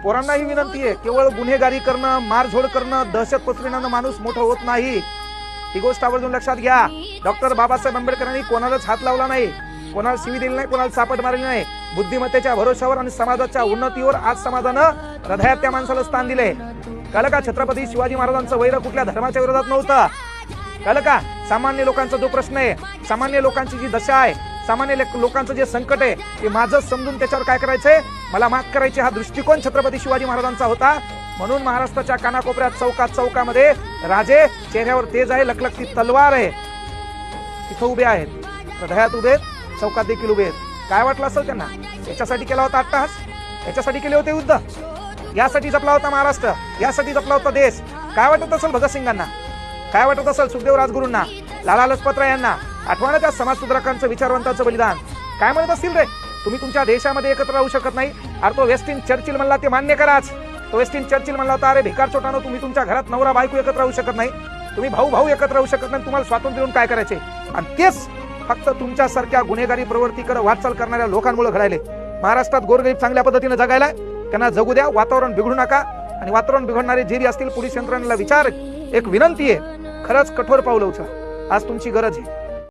पोरांना ही विनंती आहे, केवळ गुन्हेगारी करणं, मारझोड करणं, दहशत पसरविण्यानं माणूस मोठं होत नाही. ही गोष्ट आवर्जून लक्षात घ्या. डॉक्टर बाबासाहेब आंबेडकरांनी कोणालाच हात लावला नाही, कोणाला शिवी दिली नाही, कोणाला सापट मारली नाही. बुद्धिमत्तेच्या भरोशावर आणि समाजाच्या उन्नतीवर आज समाजानं हृदयात त्या माणसाला स्थान दिले. कळलं का? छत्रपती शिवाजी महाराजांचं वैर कुठल्या धर्माच्या विरोधात नव्हतं. कळलं का? सामान्य लोकांचा जो प्रश्न आहे, सामान्य लोकांची जी दशा आहे, सामान्य लोकांचं जे संकट आहे, ते माझं समजून त्याच्यावर काय करायचंय, मला मात करायचे, हा दृष्टिकोन छत्रपती शिवाजी महाराजांचा होता. म्हणून महाराष्ट्राच्या कानाकोपऱ्यात चौकामध्ये राजे, चेहऱ्यावर तेज आहे, लखलखती तलवार आहे, तिथं उभे आहेत, हृदयात उभे, चौकात देखील उभे आहेत. काय वाटलं असेल त्यांना? याच्यासाठी केला होता अट्टहास, याच्यासाठी केले होते युद्ध, यासाठी जपला होता महाराष्ट्र, यासाठी जपला होता देश. काय वाटत असेल भगतसिंगांना? काय वाटत असेल सुखदेव राजगुरूंना, लाला लजपतराय यांना? आठवण त्या समाजसुधारकांचं, विचारवंतांचं बलिदान. काय म्हणत असतील रे? तुम्ही तुमच्या देशामध्ये एकत्र राहू शकत नाही. अरे तो वेस्टिन चर्चिल म्हणला, ते मान्य कराच. तो वेस्टिन चर्चिल म्हणला होता, अरे भिकार चोटानो, तुम्ही तुमच्या घरात नवरा बायको एकत्र राहू शकत नाही, तुम्ही भाऊ एकत्र राहू शकत नाही, तुम्हाला स्वातंत्र्य देऊन काय करायचे? आणि तेच फक्त तुमच्यासारख्या गुन्हेगारी प्रवृत्तीकडे वाटचाल करणाऱ्या लोकांमुळे घडायले. महाराष्ट्रात गोरगरीब चांगल्या पद्धतीने जगायला, त्यांना जगू द्या, वातावरण बिघडू नका. आणि वातावरण बिघडणारे जे असतील पोलीस यंत्रणेला विचार, एक विनंती आहे, खरंच कठोर पाऊल उचला. आज तुमची गरज आहे.